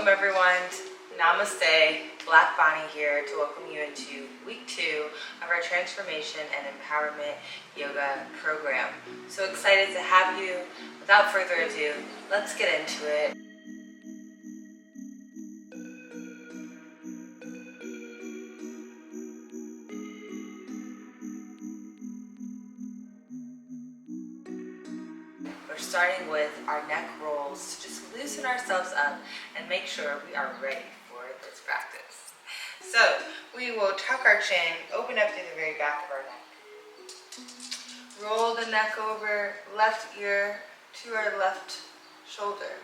Welcome everyone. Namaste. Black Bonnie here to welcome you into week 2 of our transformation and empowerment yoga program. So excited to have you. Without further ado, let's get into it. We're starting with our neck rolls to just loosen ourselves up and make sure we are ready for this practice. So we will tuck our chin, open up through the very back of our neck. Roll the neck over, left ear to our left shoulder.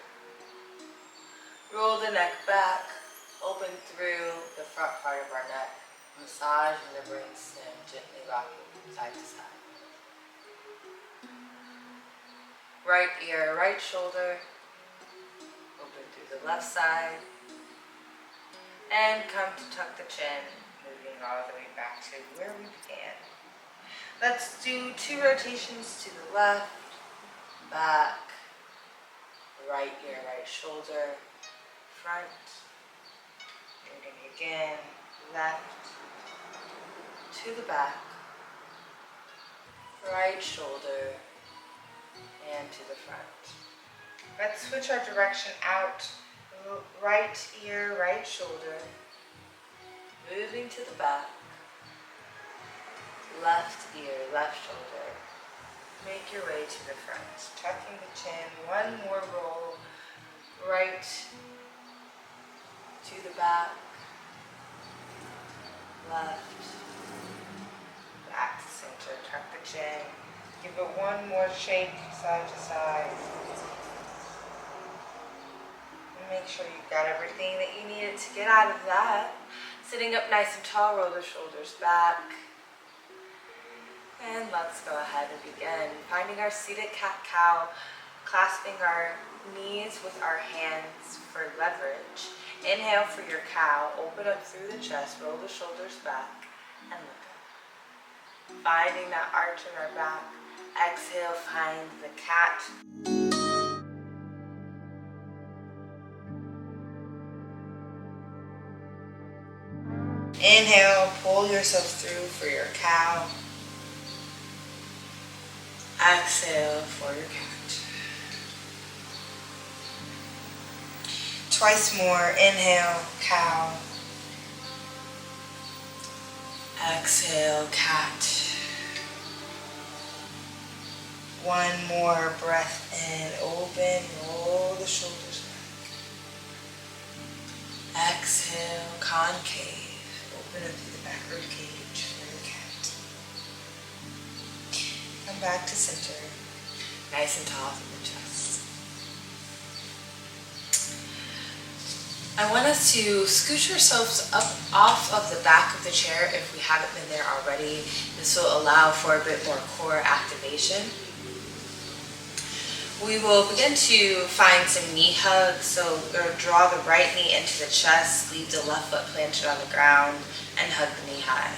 Roll the neck back, open through the front part of our neck. Massage the brainstem, gently rocking side to side. Right ear, right shoulder, open through the left side, and come to tuck the chin, moving all the way back to where we began. Let's do 2 rotations to the left, back, right ear, right shoulder, front, moving again, left, to the back, right shoulder, and to the front. Let's switch our direction out. Right ear, right shoulder. Moving to the back. Left ear, left shoulder. Make your way to the front. Tucking the chin. One more roll. Right to the back. Left. Back to center. Tuck the chin. Give it one more shake, side to side. And make sure you've got everything that you needed to get out of that. Sitting up nice and tall, roll the shoulders back. And let's go ahead and begin. Finding our seated cat-cow, clasping our knees with our hands for leverage. Inhale for your cow, open up through the chest, roll the shoulders back, and look up. Finding that arch in our back. Exhale, find the cat. Inhale, pull yourself through for your cow. Exhale for your cat. Twice more. Inhale, cow. Exhale, cat. One more breath in, open, roll the shoulders back. Exhale, concave, open up through the back rib cage for your cat. Come back to center, nice and tall from the chest. I want us to scooch ourselves up off of the back of the chair if we haven't been there already. This will allow for a bit more core activation. We will begin to find some knee hugs, so draw the right knee into the chest, leave the left foot planted on the ground, and hug the knee high.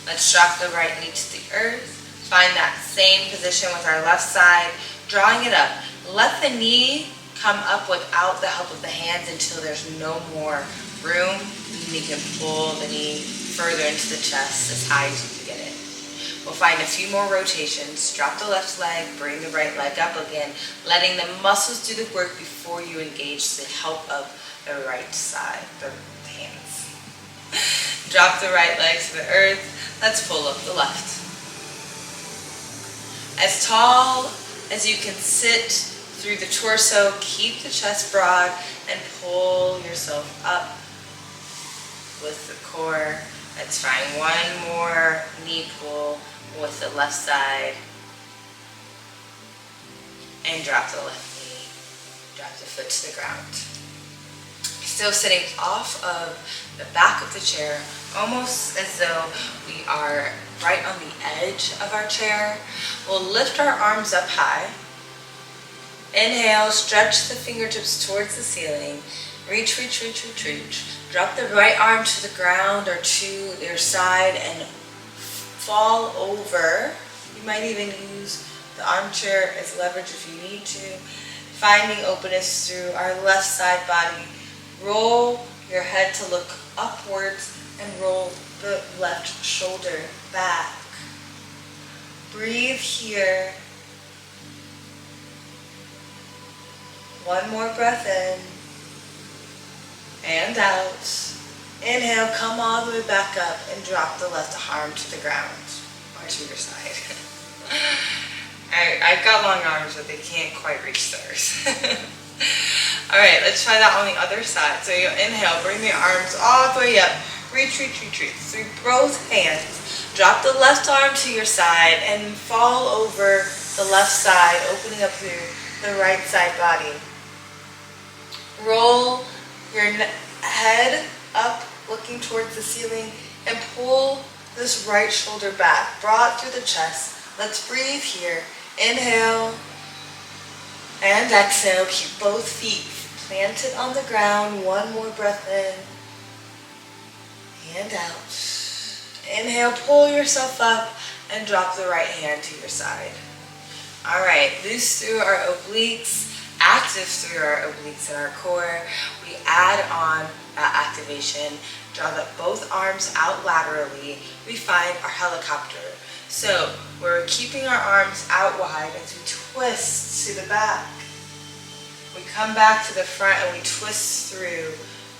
Let's drop the right knee to the earth, find that same position with our left side, drawing it up. Let the knee come up without the help of the hands until there's no more room. You can pull the knee further into the chest as high as you can get it. We'll find a few more rotations. Drop the left leg, bring the right leg up again, letting the muscles do the work before you engage the help of the right side, the hands. Drop the right leg to the earth. Let's pull up the left. As tall as you can sit through the torso, keep the chest broad and pull yourself up with the core. Let's find one more knee pull with the left side. And drop the left knee. Drop the foot to the ground. Still sitting off of the back of the chair, almost as though we are right on the edge of our chair. We'll lift our arms up high. Inhale, stretch the fingertips towards the ceiling. Reach, reach, reach, reach, reach. Drop the right arm to the ground or to your side and fall over. You might even use the armchair as leverage if you need to. finding openness through our left side body. Roll your head to look upwards and roll the left shoulder back. Breathe here. One more breath in and out. Inhale, come all the way back up and drop the left arm to the ground or to your side. I've got long arms, but they can't quite reach theirs. All right, let's try that on the other side. So you inhale, bring the arms all the way up. Reach, reach, reach, reach through both hands. Drop the left arm to your side and fall over the left side, opening up through the right side body. Roll your head up, looking towards the ceiling, and pull this right shoulder back, broad through the chest. Let's breathe here. Inhale and exhale. Keep both feet planted on the ground. One more breath in and out. Inhale, pull yourself up and drop the right hand to your side. All right, loose through our obliques, active through our obliques and our core. We add on that activation. Draw both arms out laterally. We find our helicopter. So we're keeping our arms out wide as we twist to the back. We come back to the front and we twist through,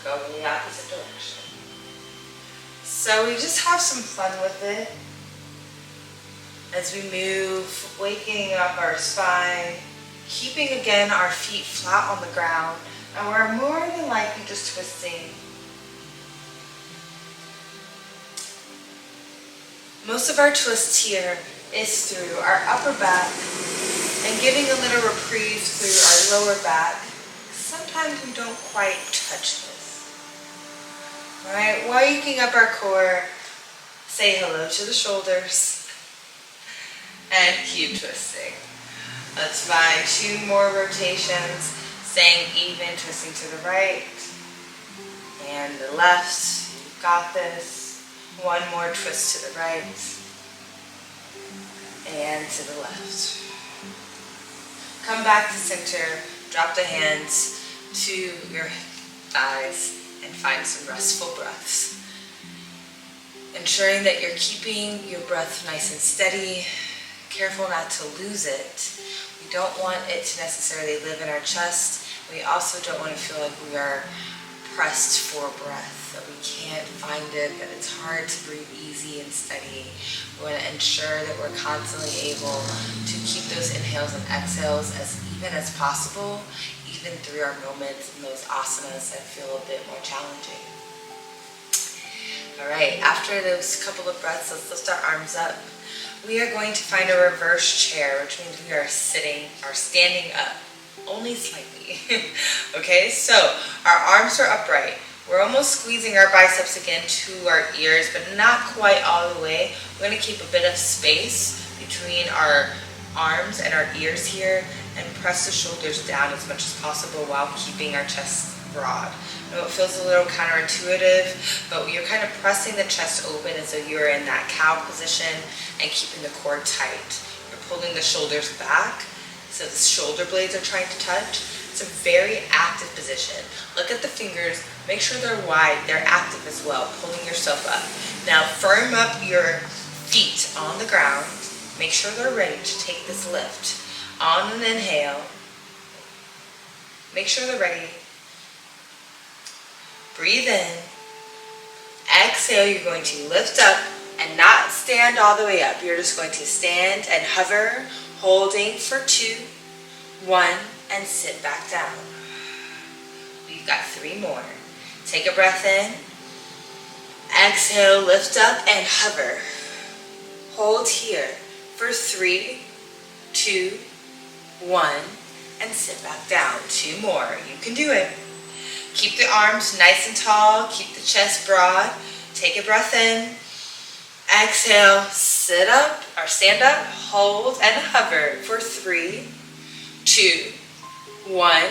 going in the opposite direction. So we just have some fun with it as we move, waking up our spine, keeping again our feet flat on the ground, and we're more than likely just twisting. Most of our twist here is through our upper back and giving a little reprieve through our lower back. Sometimes we don't quite touch this. All right, waking up our core, say hello to the shoulders and keep twisting. Let's find 2 more rotations, staying even, twisting to the right and the left. You've got this. One more twist to the right and to the left. Come back to center, drop the hands to your thighs and find some restful breaths. Ensuring that you're keeping your breath nice and steady, careful not to lose it. We don't want it to necessarily live in our chest. We also don't want to feel like we are pressed for breath, that we can't find it, that it's hard to breathe easy and steady. We want to ensure that we're constantly able to keep those inhales and exhales as even as possible, even through our moments in those asanas that feel a bit more challenging. All right, after those couple of breaths, let's lift our arms up. We are going to find a reverse chair, which means we are sitting or standing up, only slightly. Okay, so our arms are upright. We're almost squeezing our biceps again to our ears, but not quite all the way. We're going to keep a bit of space between our arms and our ears here and press the shoulders down as much as possible while keeping our chest broad. I know it feels a little counterintuitive, but you're kind of pressing the chest open as though you're in that cow position and keeping the core tight. You're pulling the shoulders back so the shoulder blades are trying to touch. It's a very active position. Look at the fingers, make sure they're wide, they're active as well, pulling yourself up. Now firm up your feet on the ground, make sure they're ready to take this lift. On an inhale, make sure they're ready. Breathe in. Exhale, you're going to lift up and not stand all the way up. You're just going to stand and hover, holding for 2, 1, and sit back down. We've got 3 more. Take a breath in. Exhale, lift up and hover. Hold here for 3, 2, 1, and sit back down. 2 more. You can do it. Keep the arms nice and tall. Keep the chest broad. Take a breath in. Exhale, sit up or stand up, hold and hover for 3, 2, 1.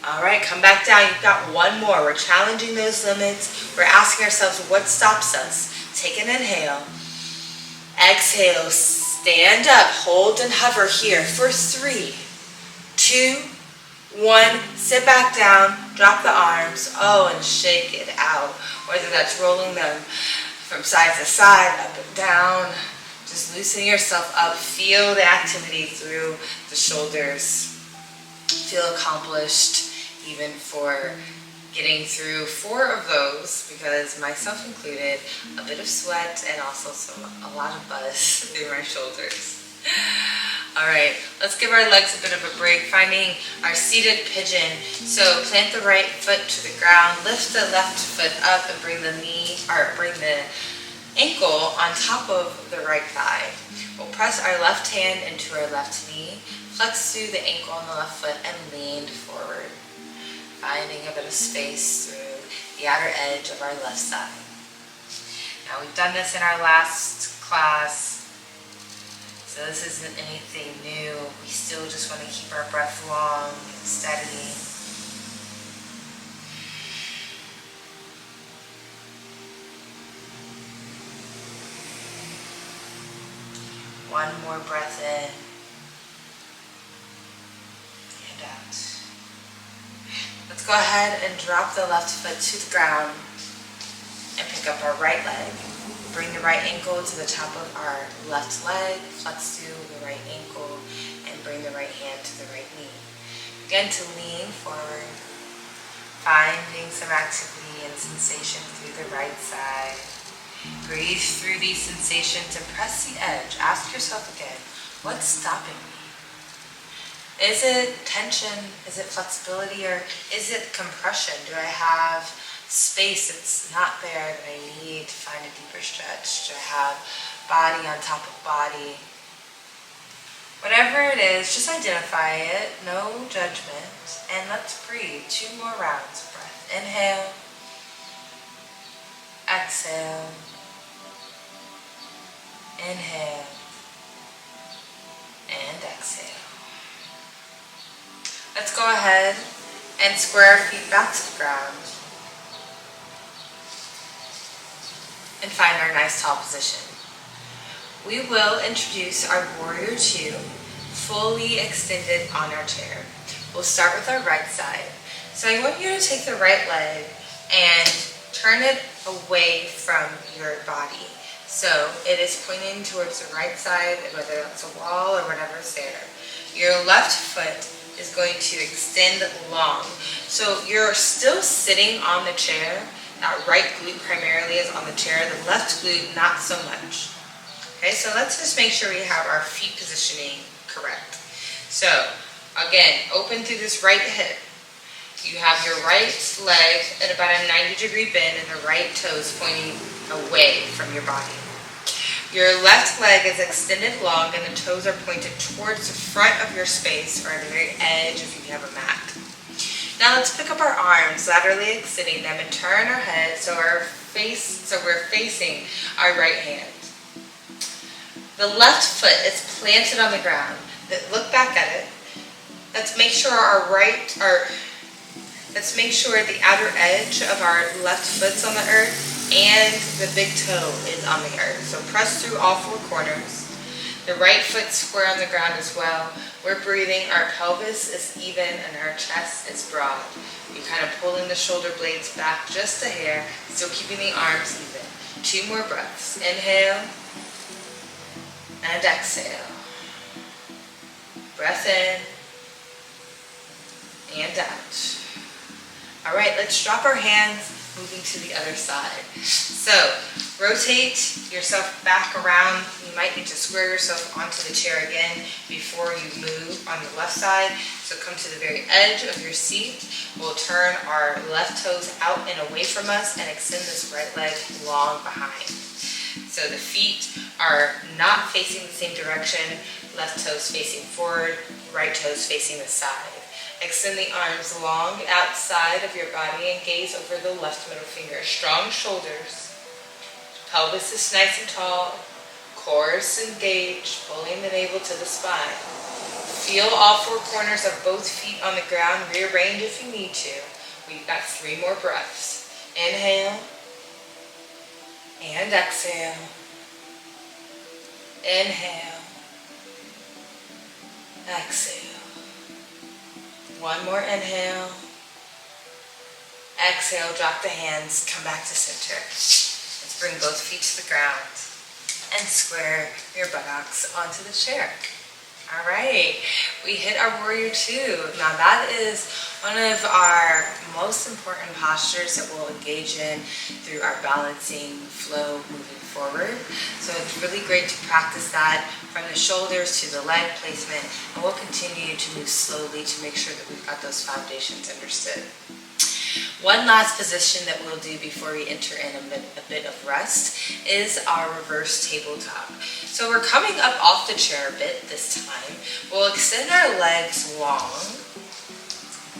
All right, come back down. You've got 1 more. We're challenging those limits. We're asking ourselves what stops us. Take an inhale. Exhale, stand up, hold and hover here for 3, 2, 1, sit back down, drop the arms, and shake it out. Whether that's rolling them from side to side, up and down, just loosen yourself up. Feel the activity through the shoulders. Feel accomplished even for getting through 4 of those, because myself included, a bit of sweat and also a lot of buzz through my shoulders. Alright, let's give our legs a bit of a break, finding our seated pigeon. So plant the right foot to the ground, lift the left foot up and bring the ankle on top of the right thigh. We'll press our left hand into our left knee, flex through the ankle on the left foot and lean forward, finding a bit of space through the outer edge of our left side. Now we've done this in our last class, so this isn't anything new. We still just want to keep our breath long and steady. One more breath in and out. Let's go ahead and drop the left foot to the ground and pick up our right leg. Bring the right ankle to the top of our left leg, flex through the right ankle, and bring the right hand to the right knee. Begin to lean forward, finding some activity and sensation through the right side. Breathe through these sensations and press the edge. Ask yourself again, what's stopping me? Is it tension? Is it flexibility? Or is it compression? Do I have space that's not there that I need to find a deeper stretch? Do I have body on top of body? Whatever it is, just identify it, no judgment, and let's breathe. 2 more rounds of breath. Inhale, exhale, inhale, and exhale. Let's go ahead and square our feet back to the ground and find our nice tall position. We will introduce our warrior 2, fully extended on our chair. We'll start with our right side. So I want you to take the right leg and turn it away from your body. So it is pointing towards the right side, whether that's a wall or whatever's there. Your left foot is going to extend long. So you're still sitting on the chair. That right glute primarily is on the chair, the left glute not so much. Okay, so let's just make sure we have our feet positioning correct. So again, open through this right hip. You have your right leg at about a 90-degree bend and the right toes pointing away from your body. Your left leg is extended long and the toes are pointed towards the front of your space or the very edge if you have a mat. Now let's pick up our arms, laterally extending them, and turn our head so we're facing our right hand. The left foot is planted on the ground. Look back at it. Let's make sure let's make sure the outer edge of our left foot's on the earth and the big toe is on the earth. So press through all 4 corners. The right foot square on the ground as well. We're breathing, our pelvis is even and our chest is broad. You're kind of pulling the shoulder blades back just a hair, still keeping the arms even. 2 more breaths. Inhale and exhale. Breath in and out. All right, let's drop our hands, moving to the other side. So rotate yourself back around. You might need to square yourself onto the chair again before you move on the left side. So come to the very edge of your seat. We'll turn our left toes out and away from us and extend this right leg long behind. So the feet are not facing the same direction. Left toes facing forward, right toes facing the side. Extend the arms long outside of your body and gaze over the left middle finger. Strong shoulders. Pelvis is nice and tall. Core is engaged, pulling the navel to the spine. Feel all 4 corners of both feet on the ground. Rearrange if you need to. We've got 3 more breaths. Inhale and exhale. Inhale. Exhale. One more inhale. Exhale, drop the hands, come back to center. Let's bring both feet to the ground and square your buttocks onto the chair. All right, we hit our warrior two. Now that is one of our most important postures that we'll engage in through our balancing flow moving forward. So it's really great to practice that from the shoulders to the leg placement, and we'll continue to move slowly to make sure that we've got those foundations understood. One last position that we'll do before we enter in a bit of rest is our reverse tabletop. So we're coming up off the chair a bit this time. We'll extend our legs long,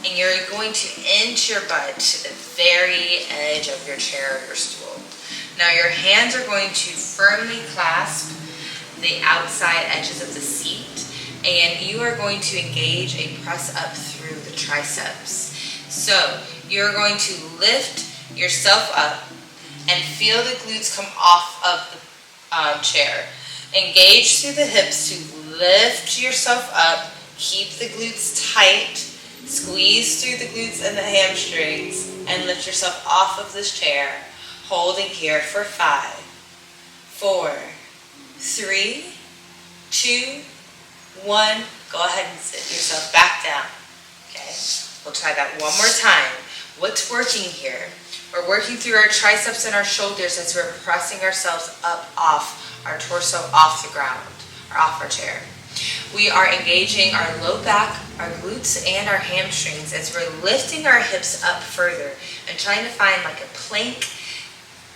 and you're going to inch your butt to the very edge of your chair or your stool. Now your hands are going to firmly clasp the outside edges of the seat, and you are going to engage a press up through the triceps. So you're going to lift yourself up and feel the glutes come off of the chair. Engage through the hips to lift yourself up. Keep the glutes tight. Squeeze through the glutes and the hamstrings and lift yourself off of this chair. Holding here for 5, 4, 3, 2, 1. Go ahead and sit yourself back down. Okay, we'll try that one more time. What's working here? We're working through our triceps and our shoulders as we're pressing ourselves up off our torso, off the ground, or off our chair. We are engaging our low back, our glutes, and our hamstrings as we're lifting our hips up further and trying to find like a plank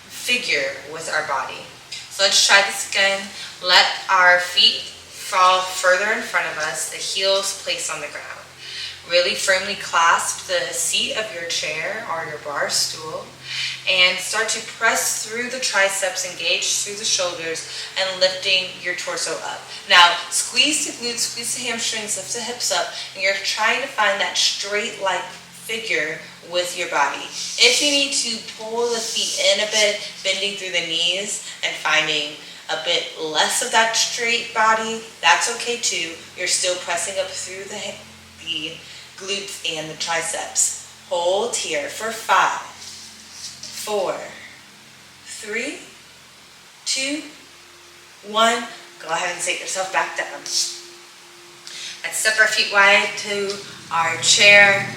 figure with our body. So let's try this again. Let our feet fall further in front of us, the heels placed on the ground. Really firmly clasp the seat of your chair or your bar stool and start to press through the triceps, engage through the shoulders, and lifting your torso up. Now, squeeze the glutes, squeeze the hamstrings, lift the hips up, and you're trying to find that straight-like figure with your body. If you need to pull the feet in a bit, bending through the knees and finding a bit less of that straight body, that's okay too. You're still pressing up through the glutes and the triceps. Hold here for 5, 4, 3, 2, 1. Go ahead and sit yourself back down. Let's step our feet wide to our chair.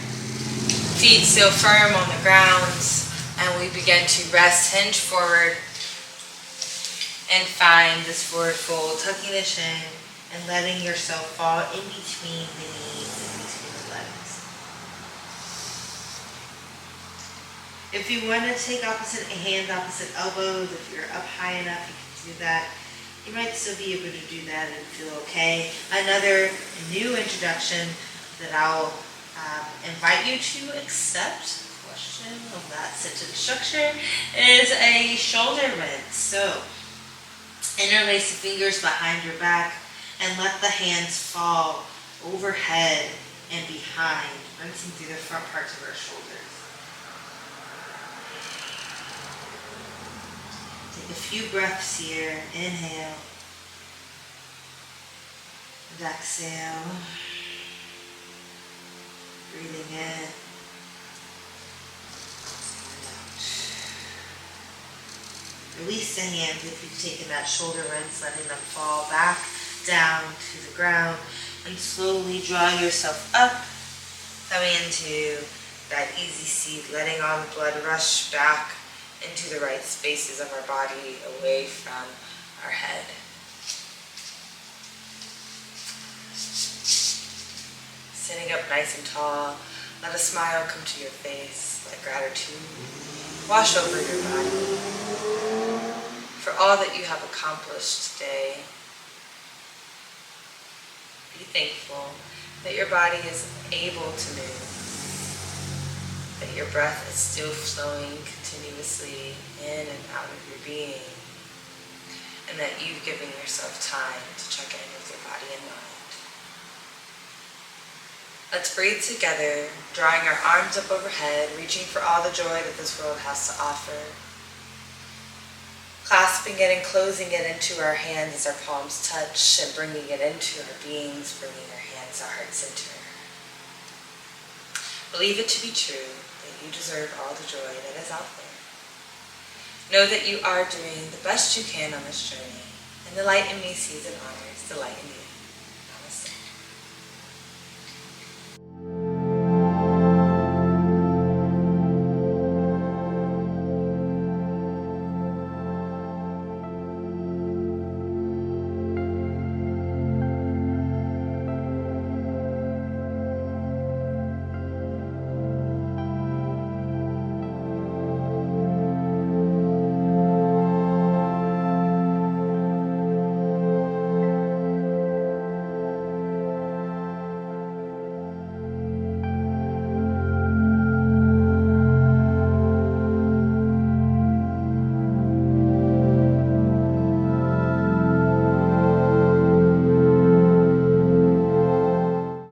Feet still firm on the ground. And we begin to rest, hinge forward, and find this forward fold, tucking the chin and letting yourself fall in between the knees and between the legs. If you want to take opposite hands, opposite elbows, if you're up high enough, you can do that. You might still be able to do that and feel okay. Another new introduction that I'll invite you to accept, question of that sentence structure, is a shoulder rinse. So interlace the fingers behind your back and let the hands fall overhead and behind, rinsing through the front parts of our shoulders. Take a few breaths here. Inhale and exhale. Breathing in and out. Release the hands if you've taken that shoulder rinse, letting them fall back down to the ground, and slowly draw yourself up, coming into that easy seat, letting all the blood rush back into the right spaces of our body, away from our head. Sitting up nice and tall, let a smile come to your face, let gratitude wash over your body for all that you have accomplished today. Be thankful that your body is able to move, that your breath is still flowing continuously in and out of your being, and that you've given yourself time to check in with your body and mind. Let's breathe together, drawing our arms up overhead, reaching for all the joy that this world has to offer. Clasping it and closing it into our hands as our palms touch, and bringing it into our beings, bringing our hands to our heart center. Believe it to be true that you deserve all the joy that is out there. Know that you are doing the best you can on this journey, and the light in me sees and honors the light in you.